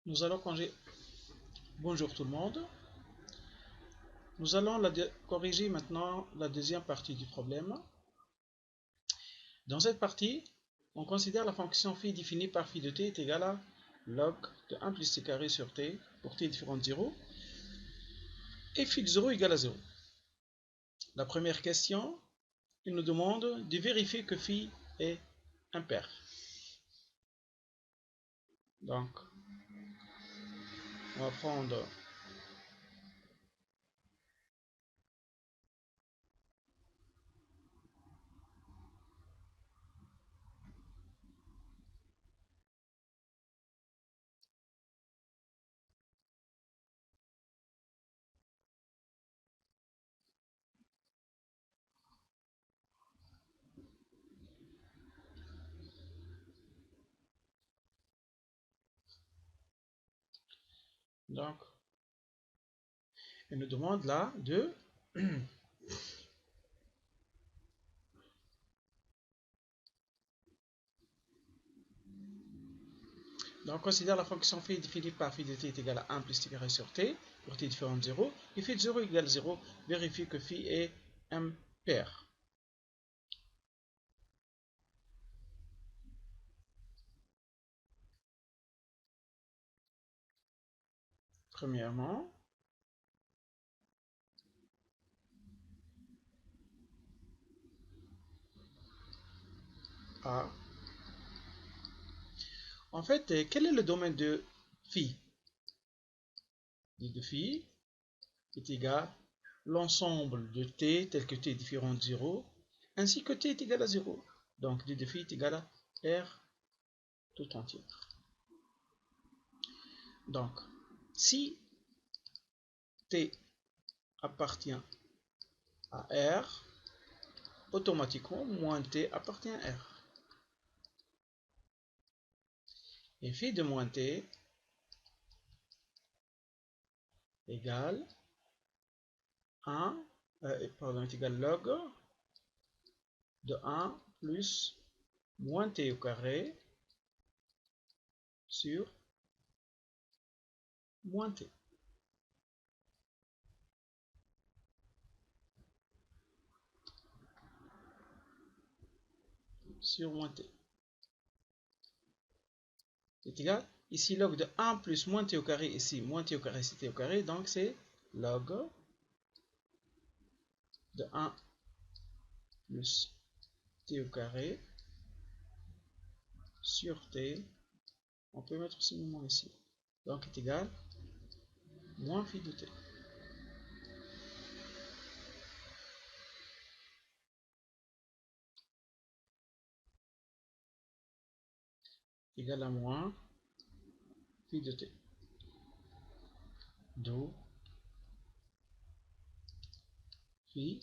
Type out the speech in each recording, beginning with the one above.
Nous allons corriger. Bonjour tout le monde. Nous allons corriger maintenant la deuxième partie du problème. Dans cette partie, on considère la fonction phi définie par phi de t est égale à log de 1 plus t carré sur t pour t différent de 0 et phi de 0 égale à 0. La première question, il nous demande de vérifier que phi est impair. Donc, on va prendre donc, il nous demande là de donc, on considère la fonction phi définie par phi de t est égale à 1 plus t carré sur t pour t différent de 0 et phi de 0 égale 0. Vérifie que phi est impair. Premièrement, A. En fait, quel est le domaine de phi? De phi est égal à l'ensemble de t tel que t est différent de 0 ainsi que t est égal à 0. Donc, d de phi est égal à R tout entier. Donc, si t appartient à R, automatiquement, moins t appartient à R. Et phi de moins t égale 1, est égal log de 1 plus moins t au carré sur moins t. Sur moins t. C'est égal, ici log de 1 plus moins t au carré, ici moins t au carré c'est t au carré, donc c'est log de 1 plus t au carré sur t, on peut mettre ce moment ici, donc est égal moins phi de t. Égal à moins phi de t. D'où phi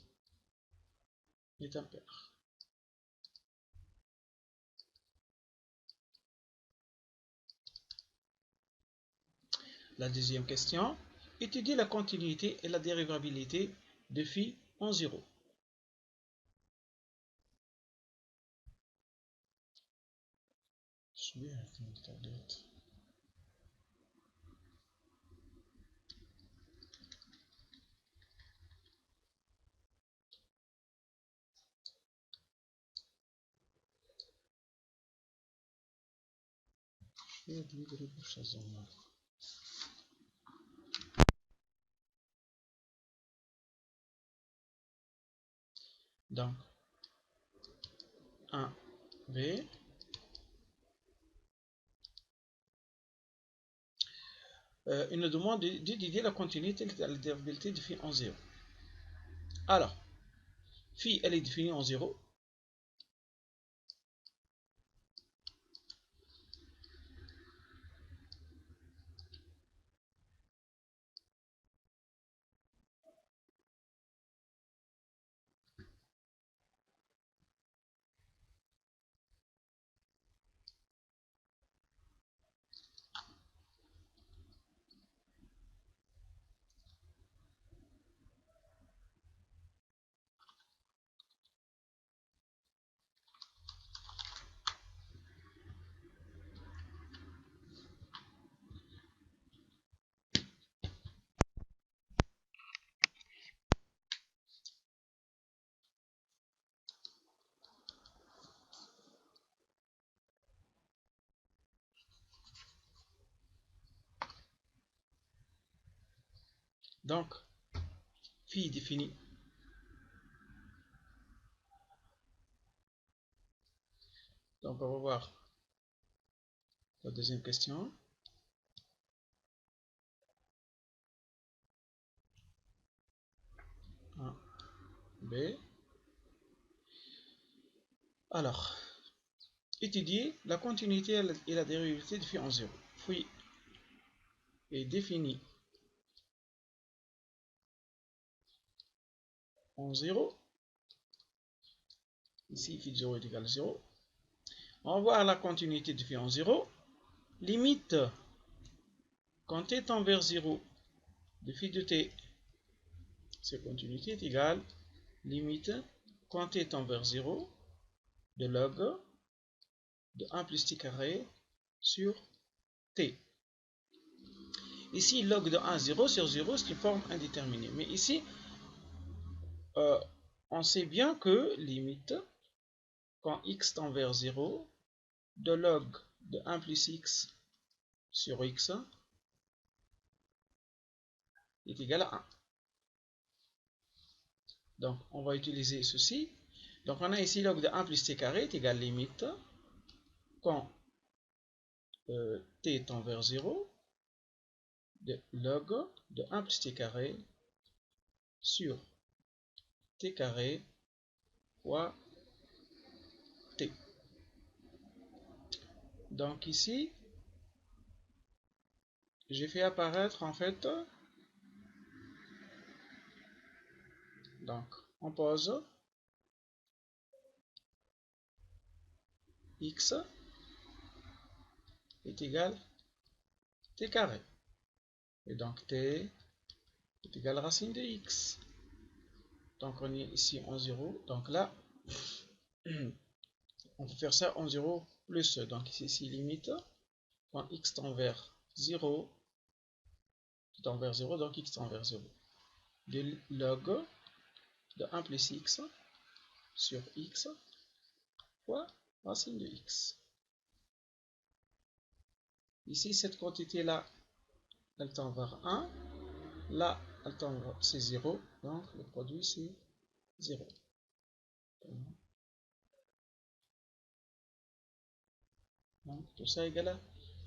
est impair. La deuxième question, étudier la continuité et la dérivabilité de phi en 0. Je suis bien avec une tablette. Je vais livrer les bouches à zone. Donc, 1b il nous demande d'étudier la continuité et la dérivabilité de phi en 0. Alors, phi, elle est définie en 0. Donc, phi défini. Donc, on va voir la deuxième question. A, B. Alors, étudier la continuité et la dérivabilité de phi en 0. Phi est défini en 0. Ici, phi de 0 est égal à 0. On va voir la continuité de phi en 0. Limite, quand t tend vers 0, de phi de t, cette continuité est égale, limite, quand t tend vers 0, de log de 1 plus t carré sur t. Ici, log de 1, 0 sur 0, c'est une forme indéterminée. Mais ici, on sait bien que limite, quand x tend vers 0, de log de 1 plus x sur x est égal à 1. Donc, on va utiliser ceci. Donc, on a ici log de 1 plus t carré est égal à limite quand t tend vers 0 de log de 1 plus t carré sur t carré fois t. Donc ici, j'ai fait apparaître en fait, donc on pose x est égal t carré. Et donc t est égal à racine de x. Donc on est ici en 0. Donc là, on peut faire ça en 0 plus. Donc ici, limite, quand x tend vers 0, tend vers 0, donc x tend vers 0. De log de 1 plus x sur x fois racine de x. Ici, cette quantité-là, elle tend vers 1. Là, elle tend vers c'est 0. Donc, le produit, c'est 0. Donc, tout ça égale à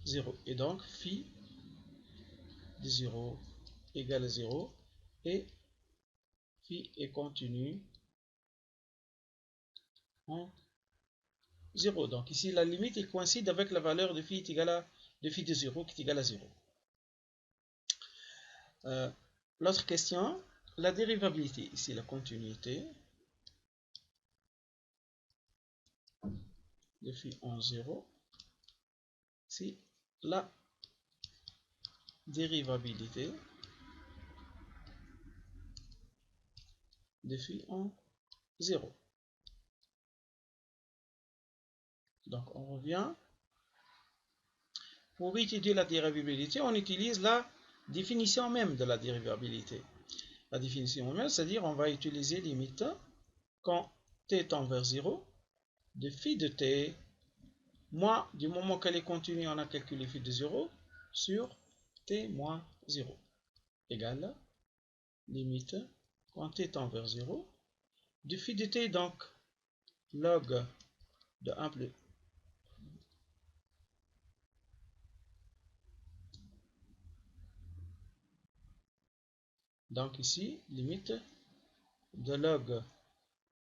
0. Et donc, phi de 0 égale à 0. Et phi est contenu en 0. Donc, ici, la limite est coïncide avec la valeur de phi est égale à de phi de 0 qui est égale à 0. L'autre question, la dérivabilité. Ici, la continuité de phi en 0. C'est la dérivabilité de phi en 0. Donc, on revient. Pour étudier la dérivabilité, on utilise la définition même de la dérivabilité. La définition même, c'est-à-dire on va utiliser limite quand t tend vers 0 de phi de t, moins du moment qu'elle est continue, on a calculé phi de 0 sur t moins 0 égale limite quand t tend vers 0 de phi de t, donc log de 1 plus donc ici limite de log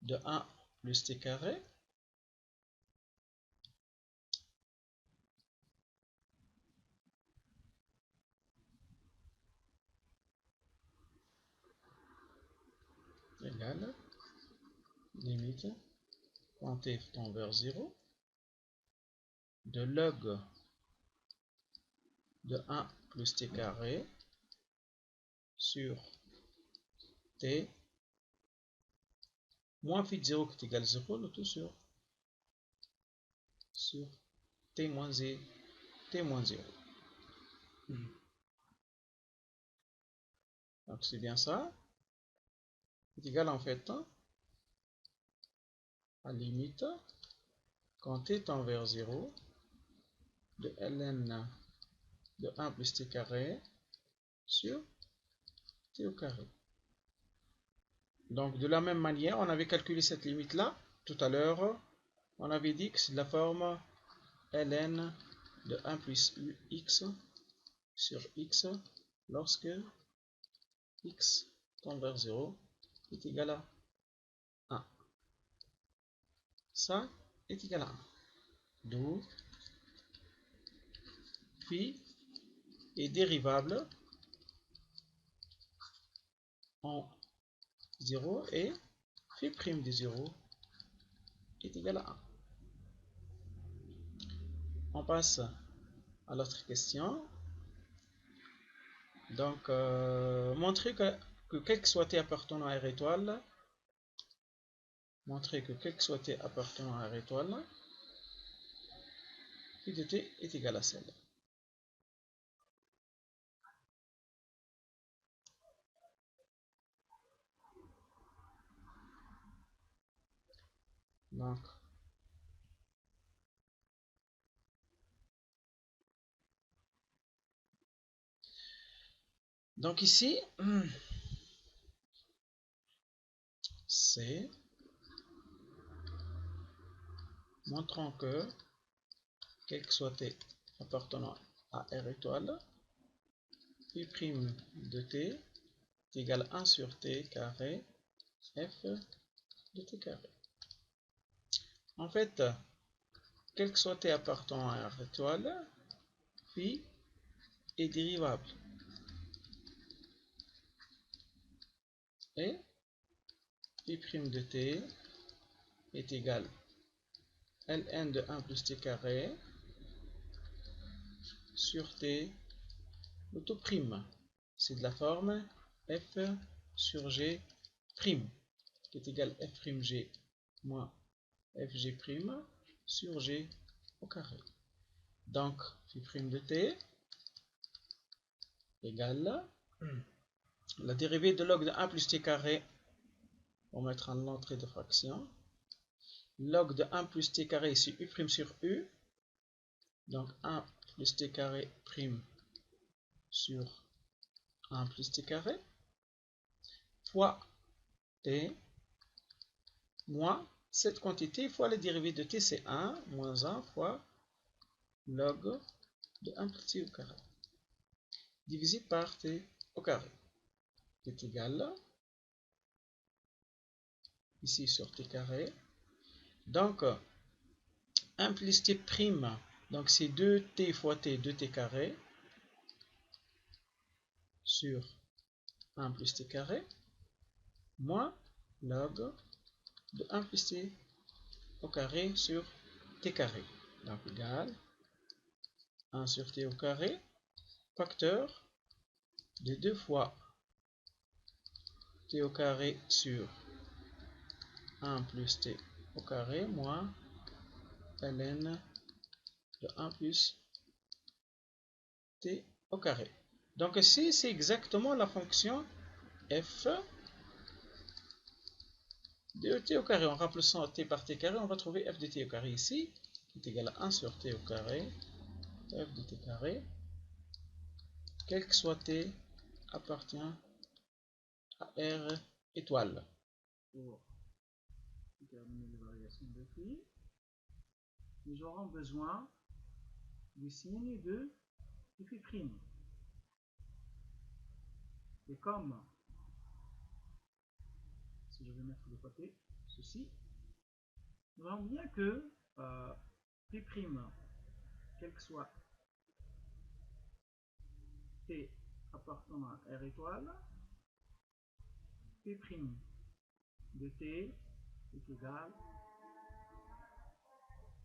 de 1 plus t carré égale limite quand t tend vers 0 de log de 1 plus t carré sur t moins phi de 0 qui est égal à 0, le tout sur t moins 0. Donc c'est bien ça. C'est égal en fait à limite quand t tend vers 0 de ln de 1 plus t carré sur t au carré. Donc de la même manière, on avait calculé cette limite-là tout à l'heure. On avait dit que c'est de la forme ln de 1 plus x sur x lorsque x tend vers 0 est égal à 1. Ça est égal à 1. D'où phi est dérivable en 0 et phi prime de 0 est égal à 1. On passe à l'autre question. Donc, montrer que quel que soit t appartenant à R étoile, à R étoile, phi de t est égal à celle. Donc ici, c'est montrant que quel que soit t appartenant à R étoile, phi prime de t est égal à 1 sur t carré f de t carré. En fait, quel que soit t appartenant à R étoile, phi est dérivable. Et phi prime de t est égal à ln de 1 plus t carré sur t l'autoprime. C'est de la forme f sur g prime qui est égal à f prime g moins fg prime sur g au carré. Donc phi prime de t égale la dérivée de log de 1 plus t carré, on mettra en l'entrée de fraction. Log de 1 plus t carré, c'est u prime sur u. Donc 1 plus t carré prime sur 1 plus t carré fois t moins cette quantité fois la dérivée de t, c'est 1 moins 1 fois log de 1 plus t au carré divisé par t au carré qui est égal ici sur t carré. Donc 1 plus t prime, donc c'est 2t fois t, 2t carré sur 1 plus t carré moins log de 1 plus t au carré sur t carré. Donc égal 1 sur t au carré, facteur de 2 fois t au carré sur 1 plus t au carré moins ln de 1 plus t au carré. Donc ici, c'est exactement la fonction f de t au carré. En remplaçant t par t carré, on va trouver f de t au carré ici, qui est égal à 1 sur t au carré, f de t carré, quel que soit t, appartient à R étoile. Pour déterminer les variations de phi, nous aurons besoin du signe de phi prime. Et comme, si je vais mettre de côté ceci, nous voyons bien que phi prime, quel que soit t appartenant à R étoile, phi prime de t est égal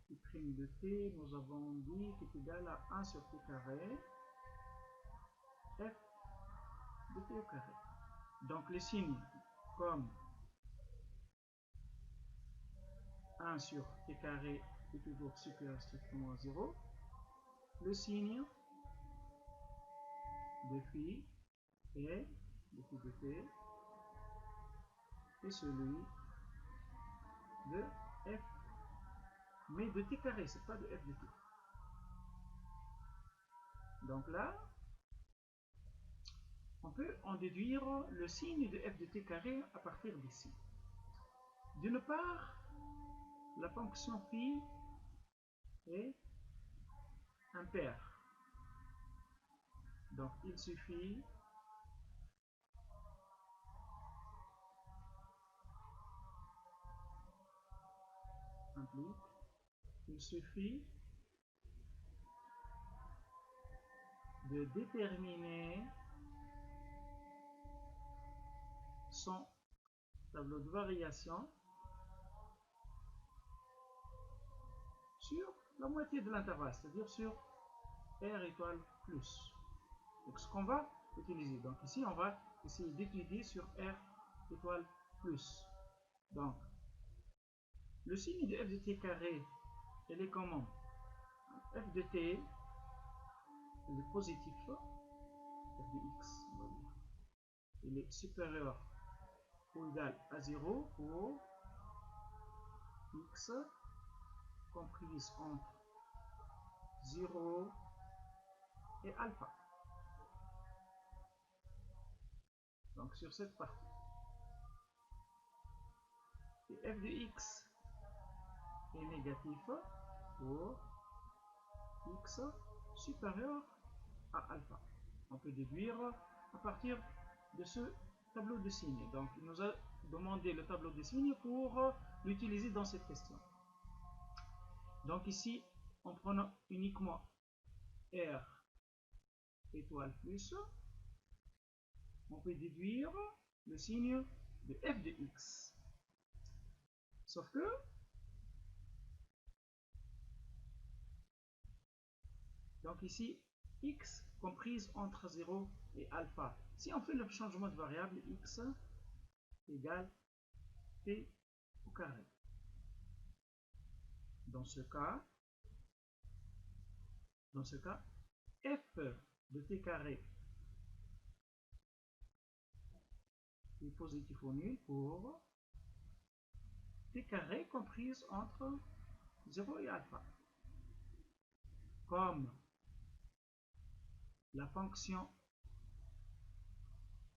phi prime de t, nous avons dit qu'il est égal à 1 sur t carré f de t au carré. Donc les signes comme 1 sur t carré est toujours supérieur strictement à 0, le signe de phi et de phi de t est celui de f, mais de t carré, c'est pas de f de t. Donc là, on peut en déduire le signe de f de t carré à partir d'ici. D'une part, la fonction phi est impaire. Donc il suffit de déterminer son tableau de variation sur la moitié de l'intervalle, c'est-à-dire sur R étoile plus. Donc ce qu'on va utiliser, donc ici on va essayer d'étudier sur R étoile plus. Donc le signe de f de t carré, elle est comment? F de t, il est positif, f de x, on va dire. Il est supérieur ou égal à 0 pour x comprise entre 0 et alpha. Donc sur cette partie. Et f de x est négatif pour x supérieur à alpha. On peut déduire à partir de ce tableau de signes. Donc il nous a demandé le tableau de signes pour l'utiliser dans cette question. Donc ici, en prenant uniquement R étoile plus, on peut déduire le signe de f de x. Sauf que donc ici, x comprise entre 0 et alpha. Si on fait le changement de variable, x égale t au carré. Dans ce cas, f de t carré est positif ou nul pour t carré comprise entre 0 et alpha. Comme la fonction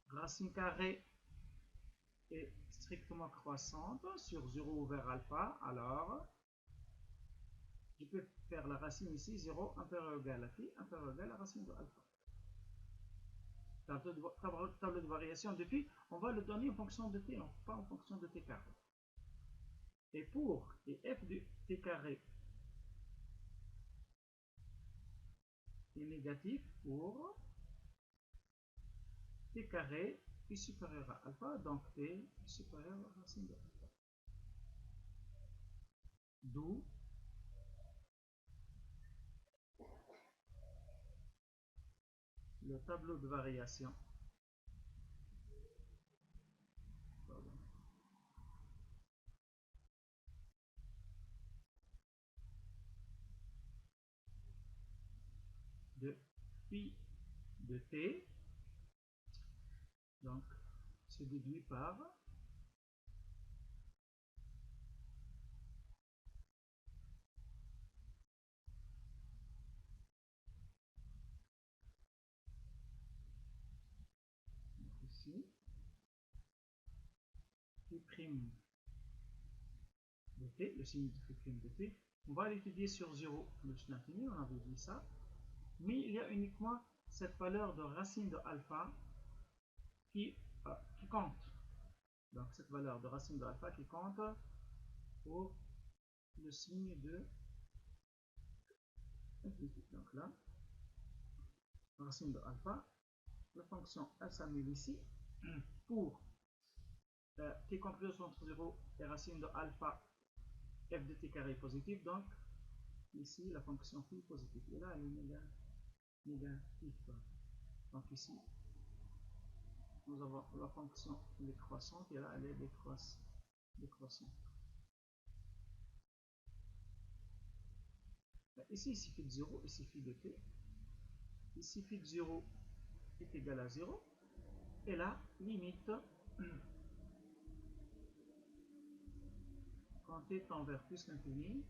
racine carrée est strictement croissante sur 0 vers alpha, alors je peux faire la racine ici 0 inférieur ou égal à phi inférieur ou égal à la racine de alpha. Tableau de variation de phi, on va le donner en fonction de t, pas en fonction de t carré. Et pour f de t carré est négatif pour t carré est supérieur à alpha, donc t est supérieur à la racine de alpha. D'où le tableau de variation de phi de t, donc c'est déduit par ici phi prime de t, le signe de phi prime de t. On va l'étudier sur 0 plus l'infini, on avait dit ça, mais il y a uniquement cette valeur de racine de alpha qui compte. Donc cette valeur de racine de alpha qui compte pour le signe de donc là, racine de alpha, la fonction elle s'annule ici pour t comprise entre 0 et racine de alpha f de t carré positif, donc ici la fonction phi positive et là elle est négative. Donc ici nous avons la fonction décroissante et là elle est décroissante. Ici il suffit de 0, il suffit de t, il suffit de 0 est égal à 0 et là limite quand t tend vers plus l'infini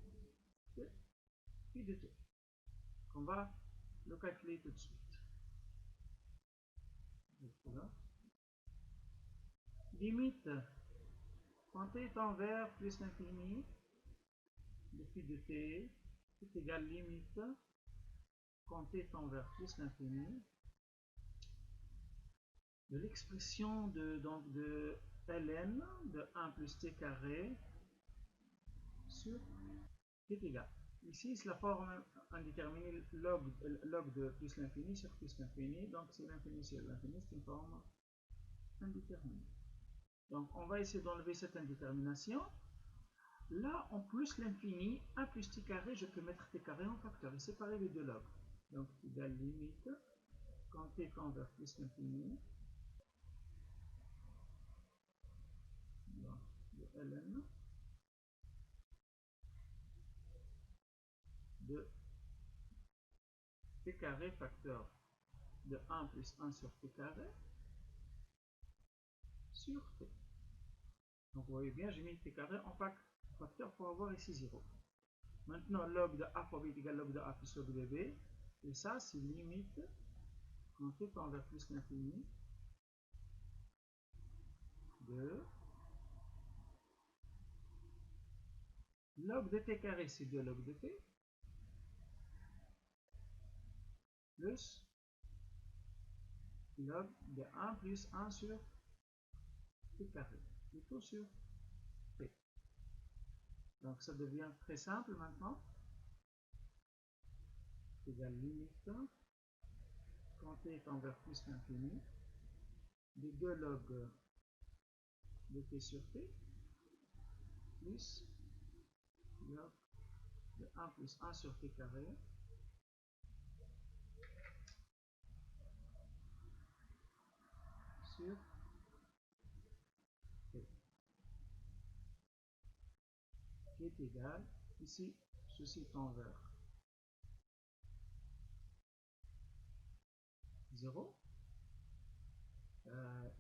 de phi de t. On va le calculer tout de suite. Limite, quand t tend vers plus l'infini, de phi de t est égal limite, quand t tend vers plus l'infini, de l'expression donc de ln de 1 plus t carré sur t est égal. Ici, c'est la forme indéterminée log de plus l'infini sur plus l'infini. Donc, c'est l'infini sur l'infini, c'est une forme indéterminée. Donc, on va essayer d'enlever cette indétermination. Là, en plus l'infini, 1 plus t carré, je peux mettre t carré en facteur et séparer les deux logs. Donc, égale limite, quand t tend vers plus l'infini, de ln de t carré facteur de 1 plus 1 sur t carré sur t. Donc vous voyez bien, j'ai mis t carré en facteur pour avoir ici 0. Maintenant, log de a fois b est égal log de a plus log de b. Et ça, c'est limite quand t tend vers plus l'infini de log de t carré, c'est 2 log de t, plus log de 1 plus 1 sur t carré, plutôt sur t. Donc ça devient très simple maintenant. Égale limite quand t tend vers plus l'infini de 2 log de t sur t plus log de 1 plus 1 sur t carré sur t, qui est égal, ici, ceci tend vers 0,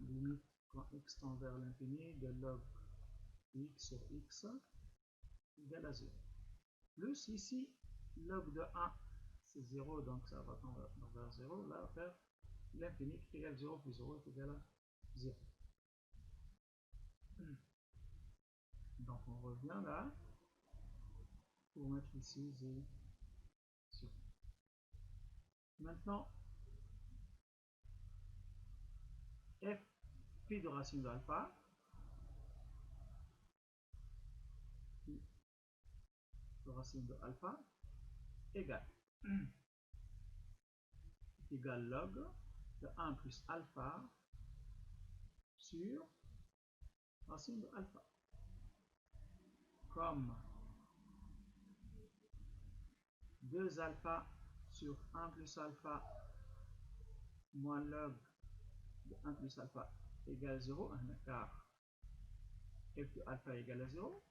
limite quand x tend vers l'infini de log x sur x égale à 0. Plus ici, log de 1, c'est 0, donc ça va tendre vers 0, là, vers l'infini qui est égal à 0 plus 0 est égal à 0. Donc on revient là, pour mettre ici 0. Maintenant, f phi de racine de alpha, phi de racine de alpha, égale log de 1 plus alpha sur racine de alpha. Comme 2 alpha sur 1 plus alpha moins log de 1 plus alpha égale 0, car f de alpha égale à 0.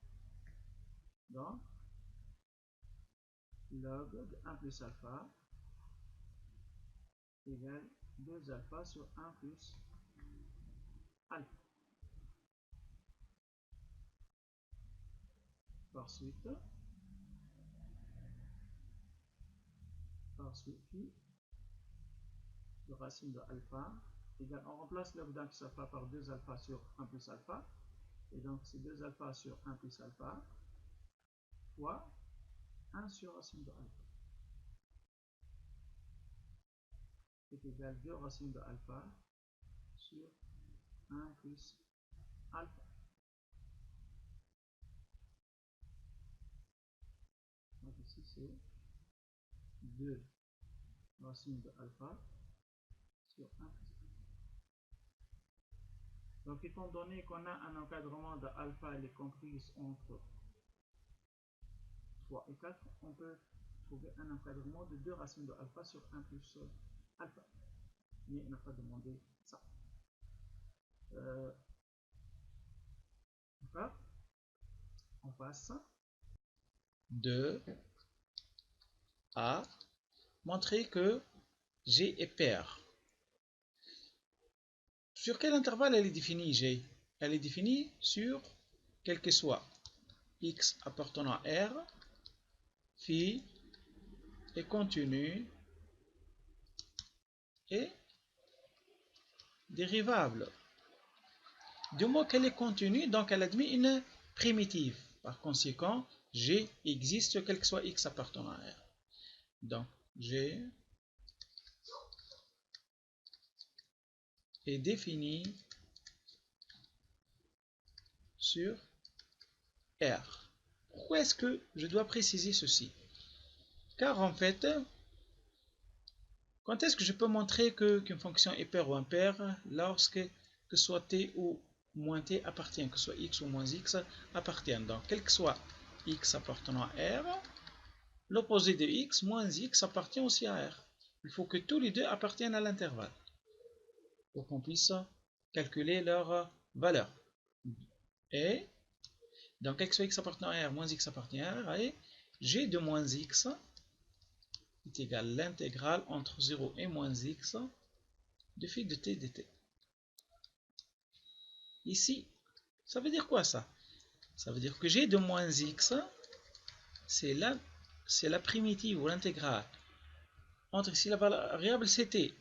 Donc, log de 1 plus alpha égale 2 alpha sur 1 plus alpha. Par suite, phi de racine de alpha égale, on remplace log d'1 plus alpha par 2 alpha sur 1 plus alpha, et donc c'est 2 alpha sur 1 plus alpha fois 1 sur racine de alpha est égal 2 racine de alpha sur 1 plus alpha. Donc ici c'est 2 racine de alpha sur 1 plus alpha. Donc étant donné qu'on a un encadrement de alpha, elle est comprise entre 3 et 4, on peut trouver un encadrement de 2 racines de alpha sur 1 plus alpha. Mais on n'a pas demandé ça. D'accord. On passe de à montrer que G est pair. Sur quel intervalle elle est définie, G? Elle est définie sur quel que soit x appartenant à R, phi est continu et dérivable. Du moment qu'elle est continue, donc elle admet une primitive. Par conséquent, G existe quel que soit X appartenant à R. Donc, G est défini sur R. Pourquoi est-ce que je dois préciser ceci? Car en fait, quand est-ce que je peux montrer qu'une fonction est paire ou impaire? Lorsque que soit t ou moins t appartient, que soit x ou moins x appartient. Donc, quel que soit x appartenant à R, l'opposé de x, moins x, appartient aussi à R. Il faut que tous les deux appartiennent à l'intervalle pour qu'on puisse calculer leur valeur. Et donc, quel que soit x appartenant à R, moins x appartient à R, et g de moins x est égal à l'intégrale entre 0 et moins x de phi de t dt. Ici, ça veut dire quoi ça? Ça veut dire que g de moins x, c'est la primitive ou l'intégrale entre ici la variable c'est t,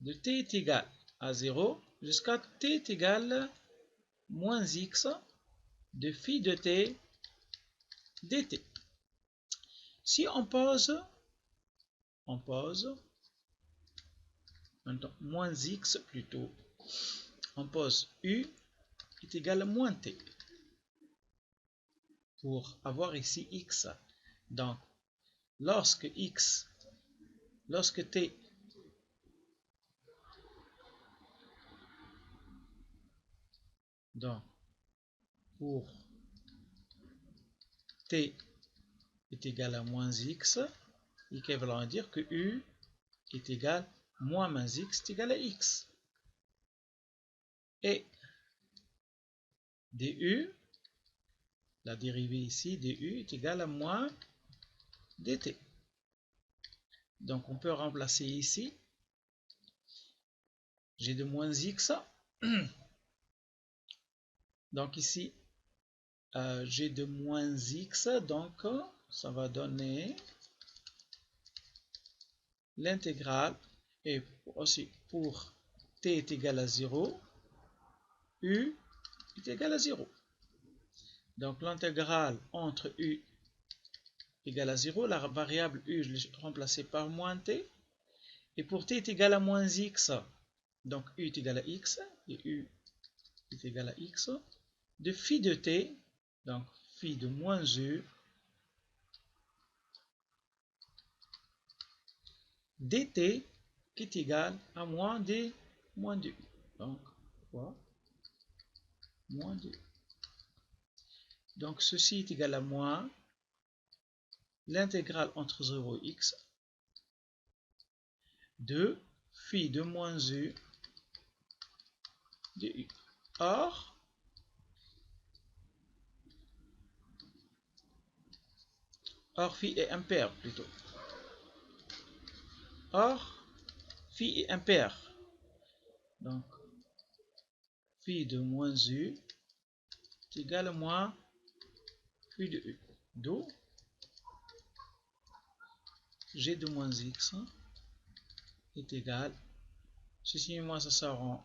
de t est égal à 0 jusqu'à t est égal moins x de phi de t dt. Si on pose maintenant moins x plutôt, on pose u est égal à moins t pour avoir ici x. Donc, lorsque t donc pour t est égal à moins x, équivalent à dire que u est égal à moins x est égal à x. Et du, la dérivée ici, du est égal à moins dt. Donc on peut remplacer ici g de moins x. Donc ici, g de moins x, donc ça va donner l'intégrale, et aussi pour t est égal à 0, u est égal à 0. Donc l'intégrale entre u égale à 0, la variable u, je l'ai remplacée par moins t, et pour t est égal à moins x, donc u est égal à x, et u est égal à x, de phi de t, donc phi de moins u, dt qui est égal à moins de u. Donc, quoi? Moins de u. Donc, ceci est égal à moins l'intégrale entre 0 et x de phi de moins u de u. Or, phi est impair plutôt. Or, phi est impair. Donc, phi de moins u est égal à moins phi de u. D'où g de moins x est égal, ceci moins ça sort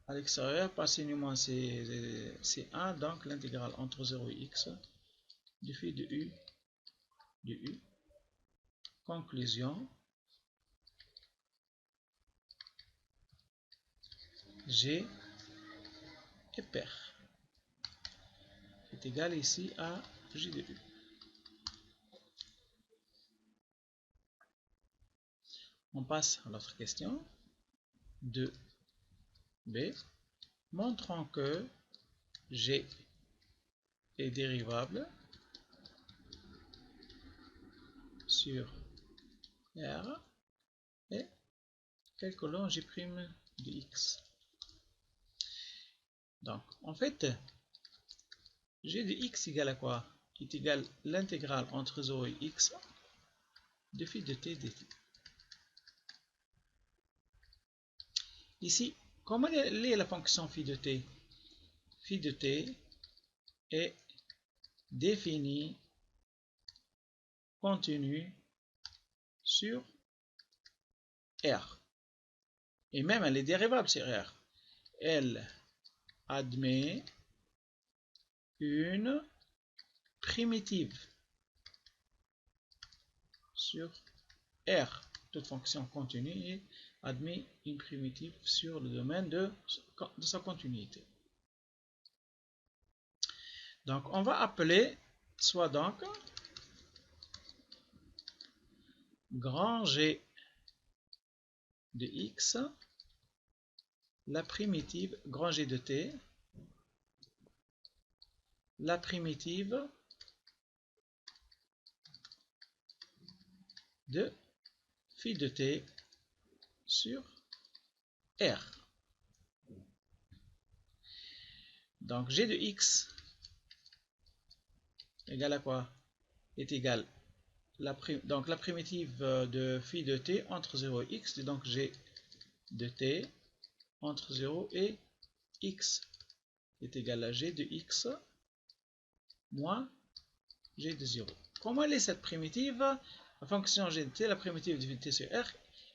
à l'extérieur, passer moins c'est 1, donc l'intégrale entre 0 et x du phi de u de u. Conclusion, g est pair est égal ici à g de u. On passe à l'autre question. 2b. Montrons que g est dérivable sur R et calculons g' de x. Donc, en fait, g de x égale à quoi? Est égal à l'intégrale entre 0 et x de phi de t dt. Ici, comment est la fonction phi de t? Phi de t est définie continue sur R. et même elle est dérivable sur R. Elle admet une primitive sur R. Toute fonction continue admet une primitive sur le domaine de sa continuité. Donc on va appeler soit donc grand G de X la primitive grand G de T, la primitive de phi de T sur R. Donc G de X égale à quoi? Est égal donc la primitive de phi de T entre 0 et X, donc G de T entre 0 et X est égal à G de X moins G de 0. Comment elle est cette primitive? La fonction G de T, la primitive de phi de T sur R,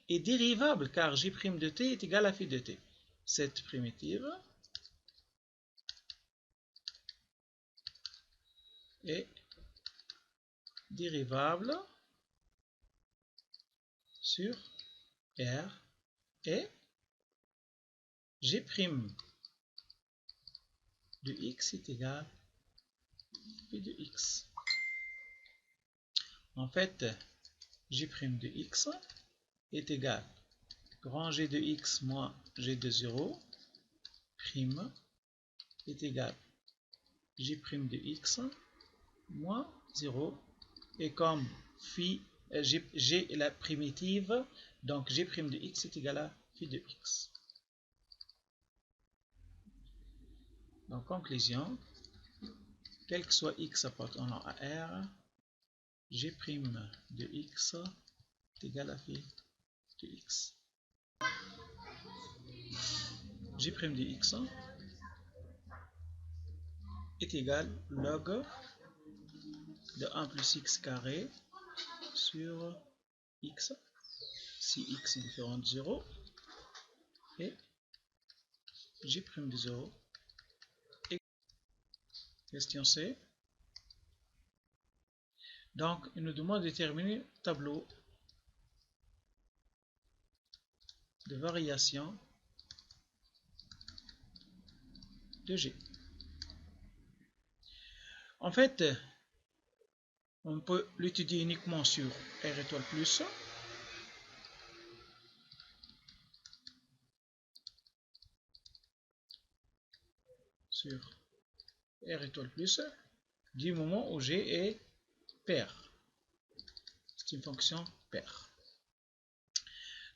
est dérivable car J' de T est égal à phi de T. Cette primitive est dérivable sur R et G' de X est égal à phi de X. En fait, J' de X est égal grand G de X moins G de 0 prime est égal J' de X moins 0, et comme phi G est la primitive, donc G' de X est égal à phi de X. Donc conclusion, quel que soit X appartenant à R, G' de X est égal à phi de X. G' de X est égal log de 1 plus X carré sur X, si X est différent de 0, et G' de 0. Question C. Donc, il nous demande de déterminer le tableau de variation de G. En fait, on peut l'étudier uniquement sur R étoile plus. Sur R étoile plus, du moment où G est pair. C'est une fonction paire.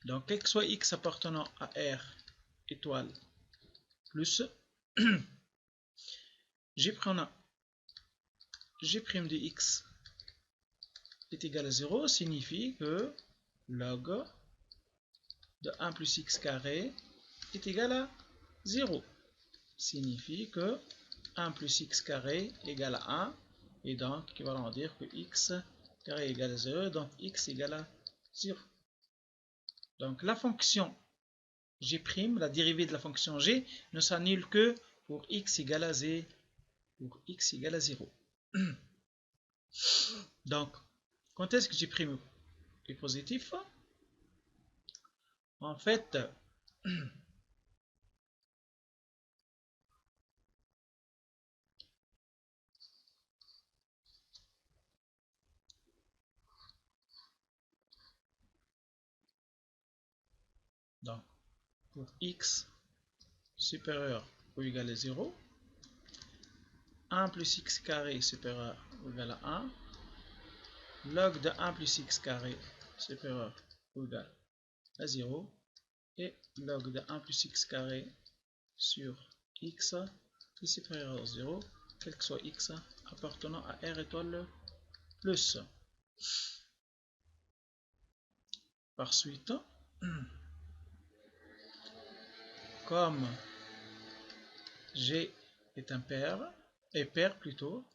Donc, quel que soit X appartenant à R étoile plus, G' de X est égal à 0 signifie que log de 1 plus X carré est égal à 0. Signifie que 1 plus X carré égale à 1, et donc équivalent à dire que X carré égale à 0, donc X égale à 0. Donc la fonction G', la dérivée de la fonction G, ne s'annule que pour X égale à 0. Pour X égale à 0. Donc, quand est-ce que G' est positif? En fait, donc, pour X supérieur ou égal à 0, 1 plus X carré supérieur ou égal à 1, log de 1 plus X carré supérieur ou égal à 0, et log de 1 plus X carré sur X qui est supérieur à 0, quel que soit X appartenant à R étoile plus. Par suite, comme G est un pair, plutôt,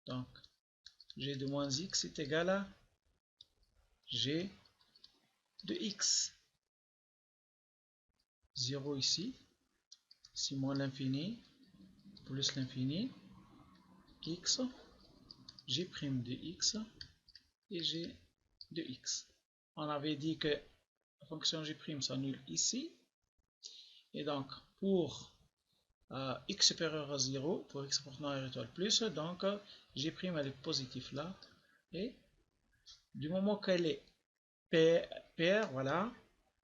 donc G de moins X est égal à G de X. 0 ici, ici moins l'infini, plus l'infini, x, g' de x et g de x. On avait dit que la fonction g' s'annule ici, et donc pour x supérieur à 0, pour x appartenant à r étoile plus, donc g' elle est positive là, et du moment qu'elle est paire, voilà,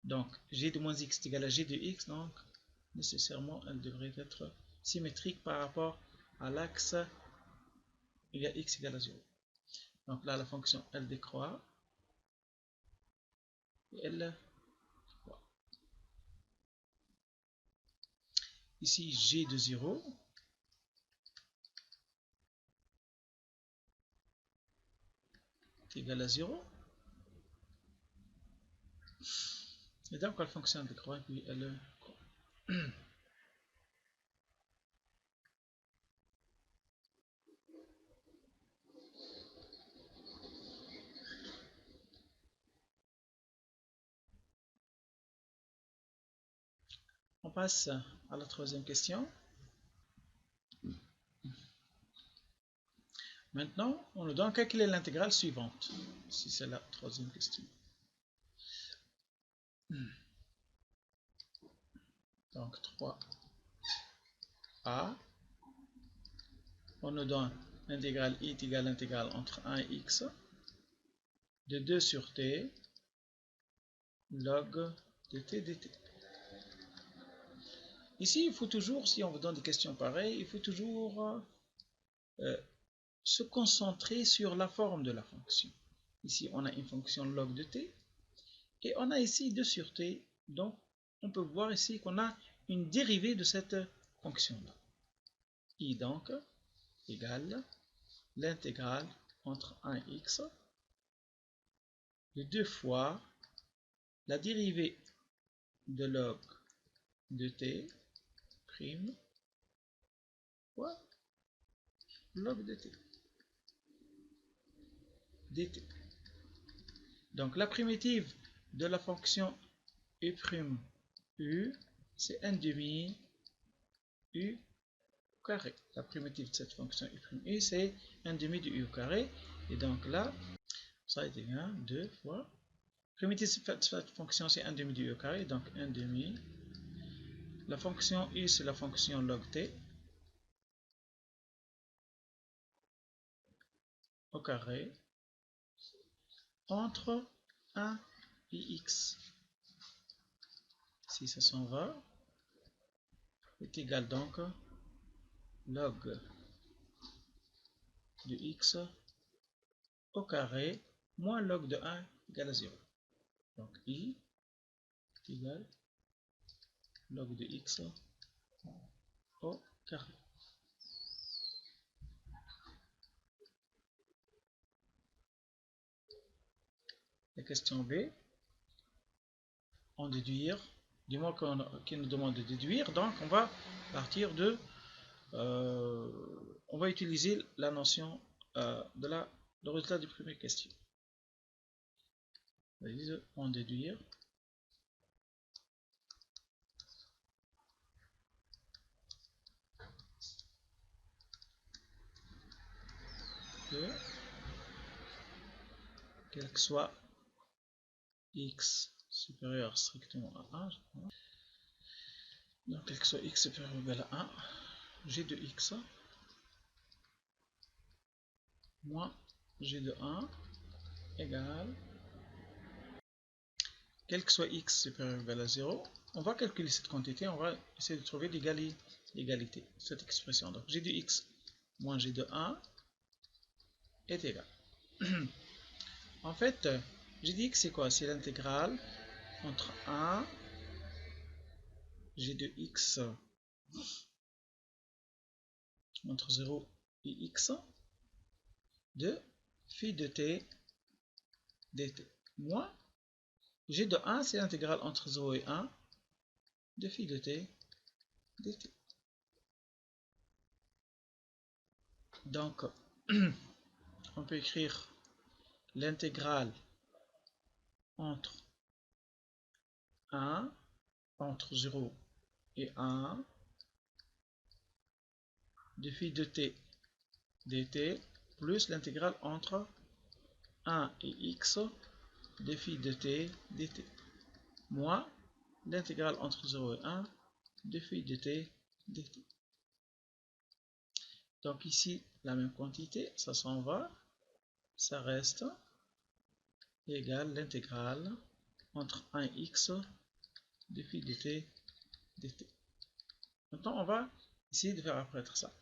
donc g de moins x est égal à g de x, donc nécessairement elle devrait être symétrique par rapport à l'axe x égale à 0. Donc là la fonction elle décroît et elle décroît. Ici g de 0 est égal à 0. Et donc la fonction décroît et puis elle croît. On passe à la troisième question. Maintenant, on nous donne calculer l'intégrale suivante. Si c'est la troisième question. Donc 3a. On nous donne l'intégrale i est égale à l'intégrale entre 1 et x de 2 sur t log de t dt. Ici, il faut toujours, si on vous donne des questions pareilles, il faut toujours se concentrer sur la forme de la fonction. Ici, on a une fonction log de t, et on a ici 2 sur t, donc on peut voir ici qu'on a une dérivée de cette fonction-là. I donc égale l'intégrale entre 1 et x de 2 fois la dérivée de log de t prime fois log de t dt. Donc la primitive de la fonction u', c'est 1 demi u carré. La primitive de cette fonction u', c'est 1 demi de u au carré. Et donc là, ça est égal à 2 fois. Primitive de cette fonction, c'est 1 demi de u au carré. Donc 1 demi. La fonction u, c'est la fonction log t au carré entre 1 et x. Si ça s'en va, est égal donc log de x au carré moins log de 1 égale à 0. Donc i est égal log de x au carré. La question B, en déduire, du moins qu'il nous demande de déduire, donc on va partir de, on va utiliser la notion de le résultat du première question. En déduire que quel que soit x supérieur strictement à 1, donc quel que soit x supérieur ou égal à 1, g de x moins g de 1 égale, quel que soit x supérieur ou égal à 0, on va calculer cette quantité, on va essayer de trouver l'égalité, cette expression. Donc g de x moins g de 1 est égal. En fait, g de x c'est quoi? C'est l'intégrale entre 1, g de x entre 0 et x de phi de t dt. Moins g de 1 c'est l'intégrale entre 0 et 1 de phi de t dt. Donc, on peut écrire l'intégrale entre 1 entre 0 et 1 de phi de t dt plus l'intégrale entre 1 et x de phi de t dt moins l'intégrale entre 0 et 1 de phi de t dt. Donc ici, la même quantité, ça s'en va, ça reste égale l'intégrale entre 1 et x de phi de t dt. Maintenant, on va essayer de faire apparaître ça.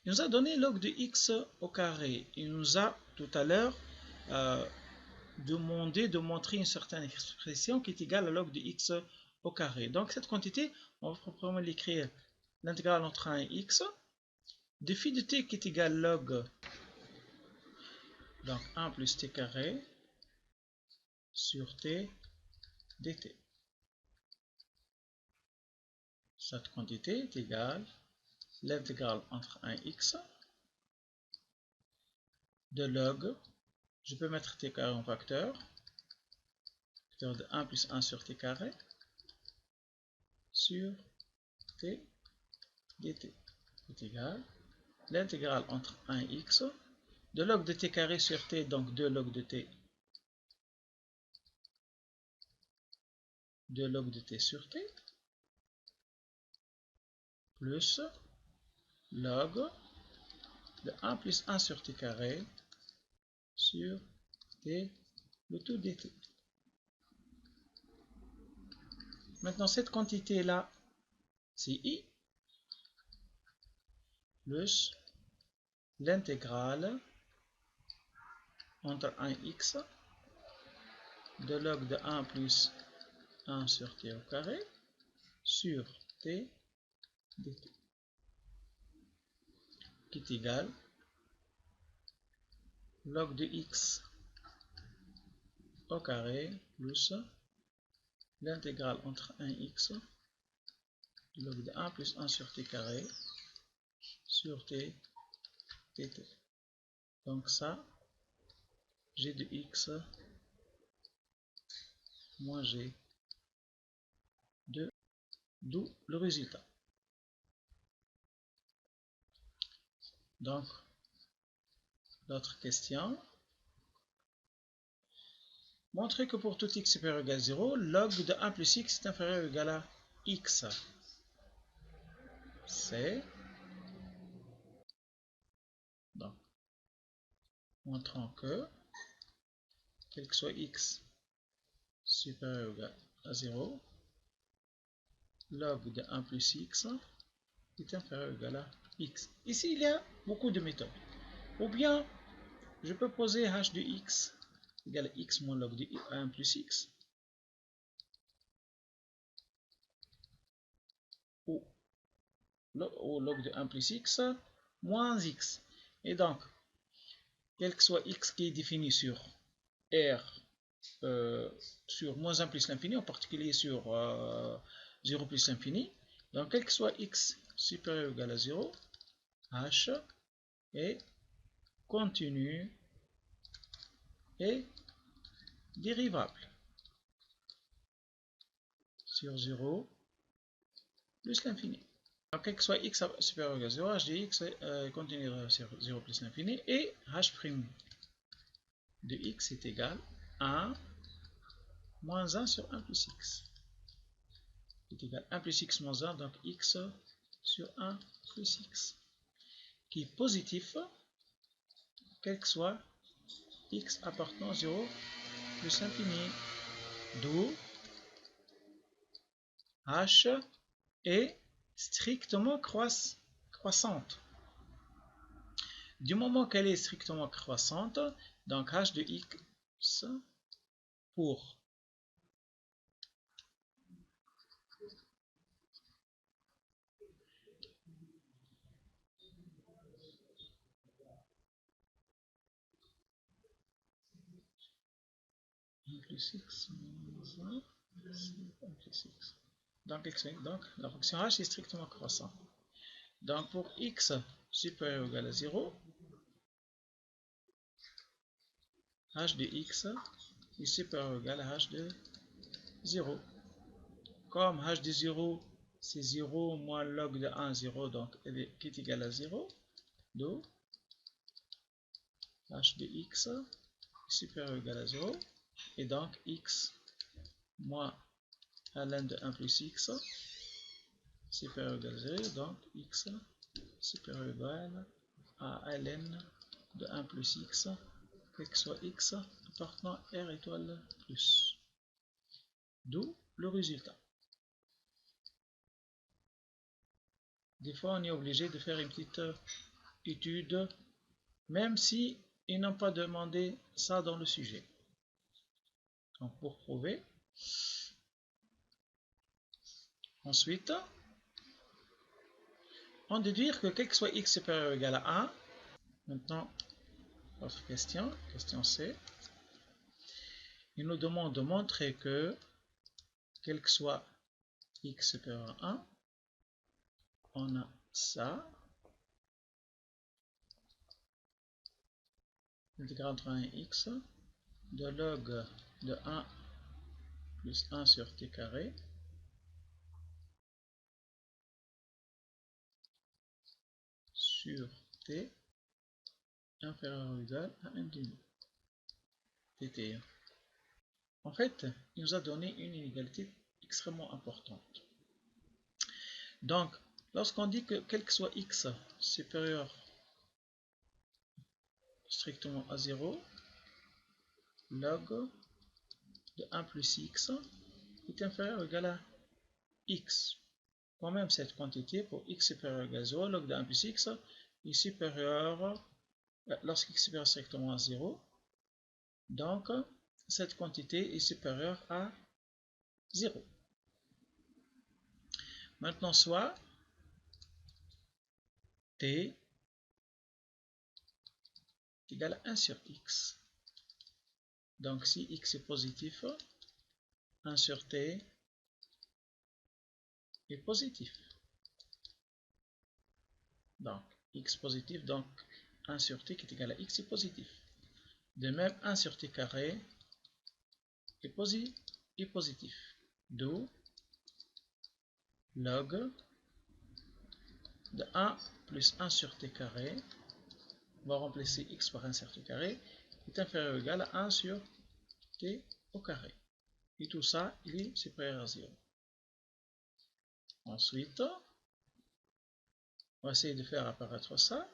Il nous a donné log de x au carré. Il nous a tout à l'heure demandé de montrer une certaine expression qui est égale à log de x au carré. Donc cette quantité, on va proprement l'écrire l'intégrale entre 1 et x de phi de t qui est égal log donc 1 plus t carré sur t dt. Cette quantité est égale l'intégrale entre 1 et x de log, je peux mettre t carré en facteur de 1 plus 1 sur t carré sur t dt est égal l'intégrale entre 1 et x de log de t carré sur t, donc 2 log de t sur t plus log de 1 plus 1 sur t carré sur t le tout dt. Maintenant cette quantité là c'est i plus l'intégrale entre 1 et x de log de 1 plus 1 sur t au carré sur t dt qui est égal log de x au carré plus l'intégrale entre 1 et x log de 1 plus 1 sur t carré sur t dt. Donc ça, g de x moins g de, d'où le résultat. Donc, l'autre question. Montrer que pour tout x supérieur ou égal à 0, log de 1 plus x est inférieur ou égal à x. C'est donc montrant que quel que soit x supérieur ou égal à 0, log de 1 plus x est inférieur ou égal à x. Ici, il y a beaucoup de méthodes. Ou bien, je peux poser h de x égale à x moins log de 1 plus x. Ou log de 1 plus x moins x. Et donc, quel que soit x qui est défini sur R sur moins 1 plus l'infini, en particulier sur 0 plus l'infini, donc quel que soit x supérieur ou égal à 0, h est continu et dérivable sur 0 plus l'infini. Donc quel que soit x supérieur ou égal à 0, h de x est continu sur 0 plus l'infini et h' de x est égal à 1 moins 1 sur 1 plus x est égal à 1 plus x moins 1, donc x sur 1 plus x, qui est positif, quel que soit x appartenant à 0 plus l'infini, d'où h est strictement croissante. Du moment qu'elle est strictement croissante, donc h de x pour plus x moins 1, plus x. Donc la fonction h est strictement croissante. Donc pour x supérieur ou égal à 0, h de x est supérieur ou égal à h de 0. comme h de 0, c'est 0 moins log de 1, 0, donc qui est égal à 0. Donc, h de x supérieur ou égal à 0. Et donc, x moins ln de 1 plus x supérieur ou égal à 0. Donc, x supérieur ou égal à ln de 1 plus x, quel que soit x appartenant R étoile plus. D'où le résultat. Des fois, on est obligé de faire une petite étude, même si ils n'ont pas demandé ça dans le sujet. Donc, pour prouver. Ensuite, on déduire que quel que soit x supérieur ou égal à 1. Maintenant, autre question, question C. Il nous demande de montrer que quel que soit x supérieur à 1, on a ça. L'intégrale entre 1 et x de log de 1 plus 1 sur t carré sur t inférieur ou égal à 1 demi dt. En fait, il nous a donné une inégalité extrêmement importante. Donc, lorsqu'on dit que quel que soit x supérieur strictement à 0, log de 1 plus x est inférieur ou égal à x. Quand même, cette quantité pour x supérieur ou égal à 0, log de 1 plus x est supérieur, lorsqu'x est supérieur strictement à 0, donc cette quantité est supérieure à 0. Maintenant, soit t est égal à 1 sur x. Donc, si x est positif, 1 sur t est positif. Donc, x positif, donc 1 sur t qui est égal à x est positif. De même, 1 sur t carré est positif. D'où log de 1 plus 1 sur t carré, on va remplacer x par 1 sur t carré, est inférieur ou égal à 1 sur t au carré. Et tout ça, il est supérieur à 0. Ensuite, on va essayer de faire apparaître ça.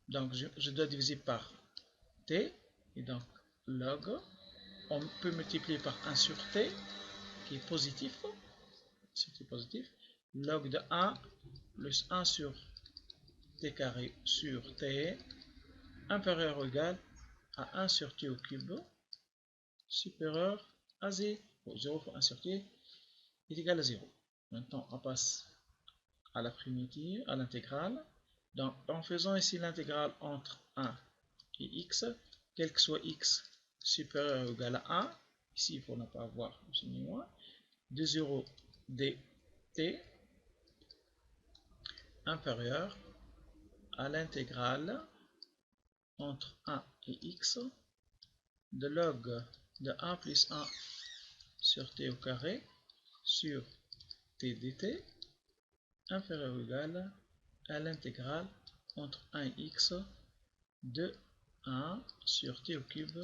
Donc, je dois diviser par t, et donc log, on peut multiplier par 1 sur t, qui est positif, log de 1 plus 1 sur t carré sur t, inférieur ou égal à 1 sur t au cube, supérieur à 0. 0 fois 1 sur t est égal à 0. Maintenant, on passe à la primitive, à l'intégrale. Donc, en faisant ici l'intégrale entre 1 et x, quel que soit x supérieur ou égal à 1, ici il faut ne pas avoir plus ni moins, de 0 dt inférieur à l'intégrale entre 1 et x de log de 1 plus 1 sur t au carré sur t dt inférieur ou égal à l'intégrale entre 1 et x de 1 sur t au cube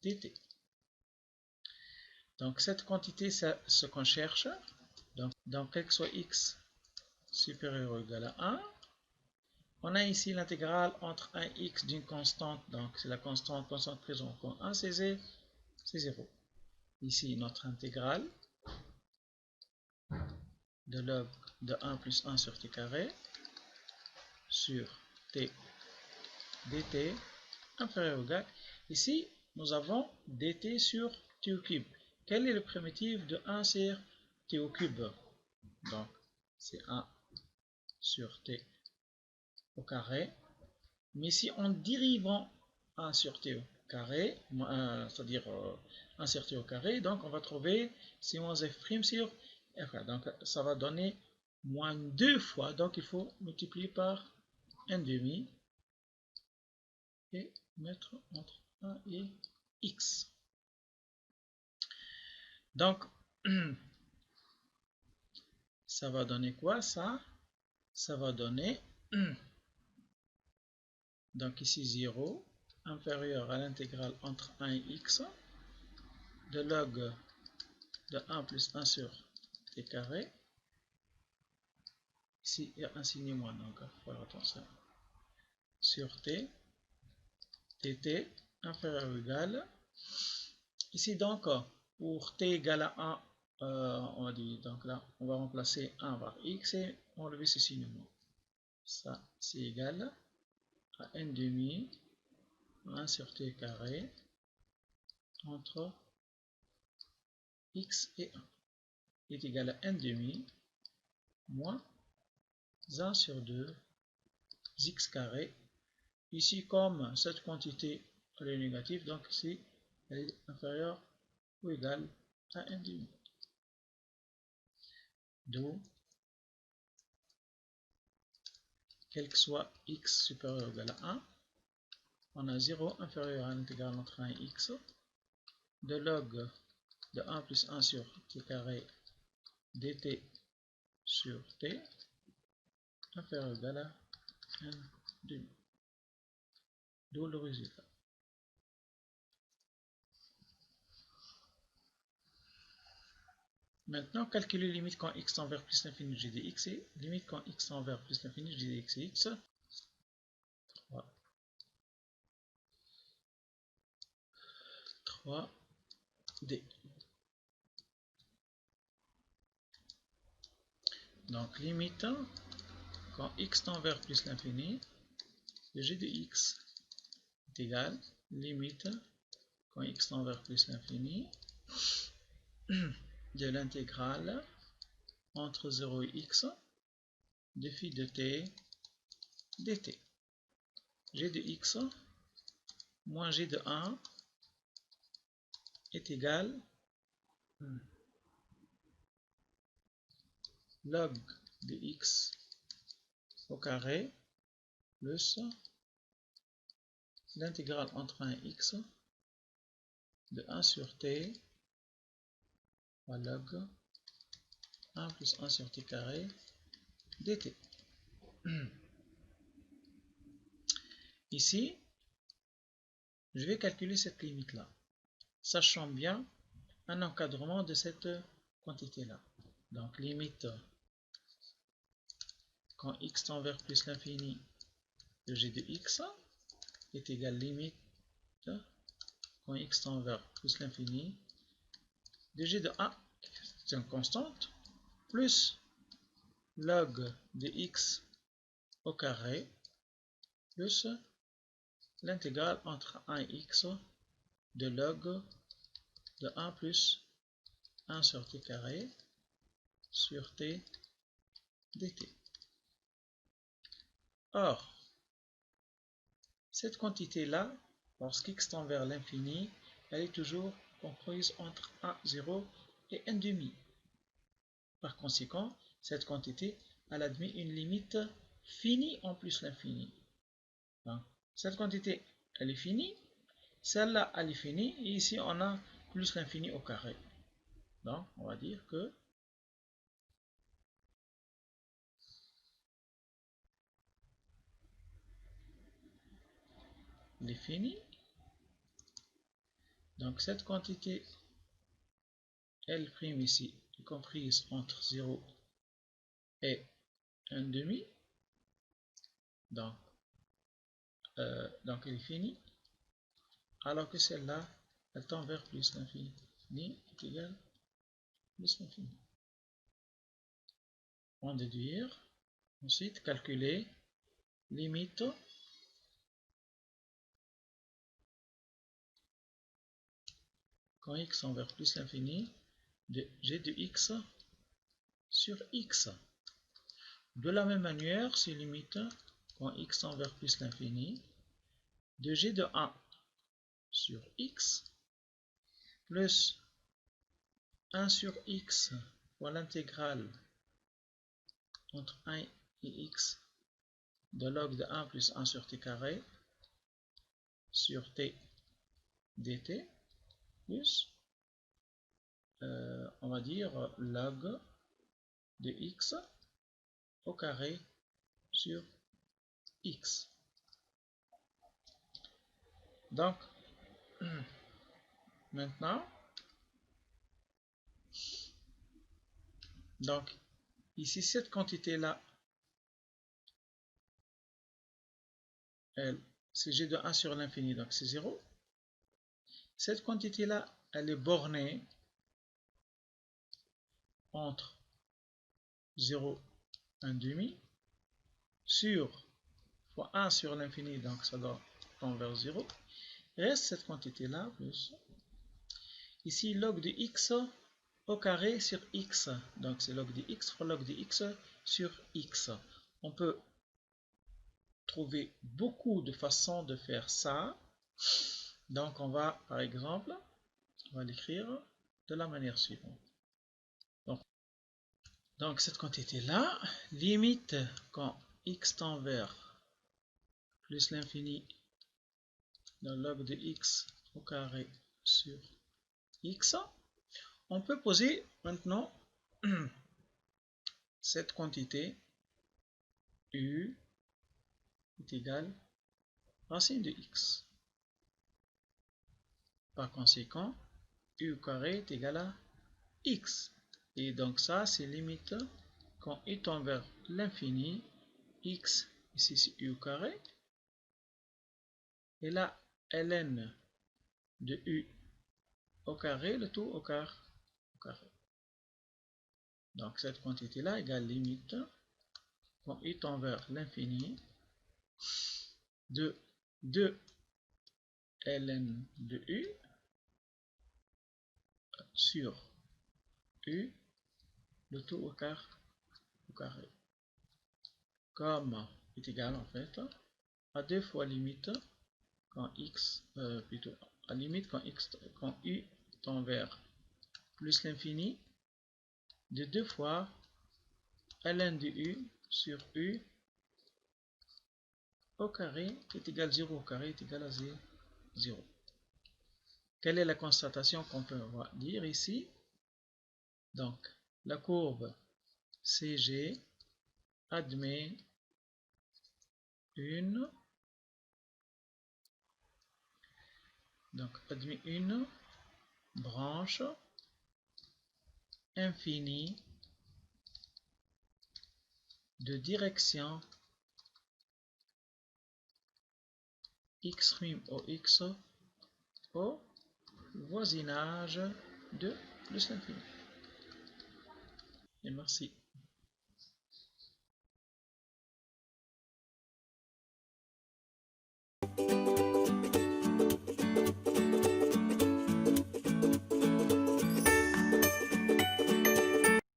dt. Donc cette quantité, c'est ce qu'on cherche. Donc quel que soit x supérieur ou égal à 1, on a ici l'intégrale entre 1 et x d'une constante, donc c'est la constante prise en compte 1, c'est 0. Ici notre intégrale de log de 1 plus 1 sur t carré sur t dt inférieur ou égal. Ici, nous avons dt sur t au cube. Quel est le primitif de 1 sur t au cube? Donc, c'est 1 sur t au carré. Mais si en dérivant 1 sur t au carré, c'est-à-dire 1 sur t au carré, donc on va trouver c-f' sur f. Donc, ça va donner moins 2 fois. Donc, il faut multiplier par 1 demi et mettre entre 1 et x. Donc, ça va donner quoi ça? Ça va donner, donc ici 0, inférieur à l'intégrale entre 1 et x, de log de 1 plus 1 sur t carré. Ici, il y a un signe moins, donc il faut faire attention. Sur t, dt inférieur ou égal. Ici, donc, pour t égale à 1, on va dire, donc là, on va remplacer 1 par x et enlever ce signe moins. Ça, c'est égal à n demi 1 sur t carré entre x et 1 est égal à n demi moins 1 sur 2 x carré. Ici, comme cette quantité elle est négative, donc ici, elle est inférieure ou égale à n demi. D'où, quel que soit x supérieur ou égal à 1, on a 0 inférieur à l'intégrale entre 1 et x, de log de 1 plus 1 sur t carré dt sur t inférieur ou égal à n demi. D'où le résultat. Maintenant, calculer les limites quand x tend vers plus l'infini de g de x et limite quand x tend vers plus l'infini de g de x et x. 3D. Donc, limite quand x tend vers plus l'infini de g de x est égal limite quand x tend vers plus l'infini de l'intégrale entre 0 et x de phi de t dt. G de x moins g de 1 est égal log de x au carré plus l'intégrale entre 1 et x de 1 sur t fois log 1 plus 1 sur t carré dt. Ici, je vais calculer cette limite-là, sachant bien un encadrement de cette quantité-là. Donc, limite quand x tend vers plus l'infini de g de x est égal limite quand x tend vers plus l'infini de g de 1, c'est une constante, plus log de x au carré plus l'intégrale entre 1 et x de log de 1 plus 1 sur t carré sur t dt. Or, cette quantité-là, lorsqu'x tend vers l'infini, elle est toujours comprise entre 1, 0 et n demi. Par conséquent, cette quantité, elle admet une limite finie en plus l'infini. Cette quantité, elle est finie, celle-là, elle est finie, et ici, on a plus l'infini au carré. Donc, on va dire que elle est finie. Donc, cette quantité, L' ici, est comprise entre 0 et 1 demi. Donc, elle est finie. Alors que celle-là, elle tend vers plus l'infini. Est égal à plus l'infini. En déduire. Ensuite, calculer limite quand x tend vers plus l'infini de g de x sur x. De la même manière, c'est limite quand x tend vers plus l'infini de g de 1 sur x plus 1 sur x fois l'intégrale entre 1 et x de log de 1 plus 1 sur t carré sur t dt plus, on va dire, log de x au carré sur x. Donc, maintenant, ici, cette quantité-là, c'est g de 1 sur l'infini, donc c'est 0. Cette quantité-là, elle est bornée entre 0 et 1 demi sur fois 1 sur l'infini, donc ça doit tendre vers 0. Reste cette quantité-là plus ici log de x au carré sur x. Donc c'est log de x fois log de x sur x. On peut trouver beaucoup de façons de faire ça. Donc on va, par exemple, on va l'écrire de la manière suivante. Donc cette quantité-là, limite quand x tend vers plus l'infini de log de x au carré sur x, on peut poser maintenant cette quantité u est égale racine de x. Par conséquent, u au carré est égal à x. Et donc ça, c'est limite quand u tend vers l'infini, x, ici c'est u au carré, et là, ln de u au carré, le tout au carré. Donc cette quantité-là égale limite quand u tend vers l'infini de 2 ln de u sur u, le tout au carré. Comme est égal en fait à 2 fois limite quand x, plutôt à limite quand u tend vers plus l'infini de 2 fois ln de u sur u au carré est égal à 0 au carré est égal à 0. Quelle est la constatation qu'on peut dire ici? Donc, la courbe CG admet une branche infinie de direction x' au x au voisinage de plus l'infini. Et merci.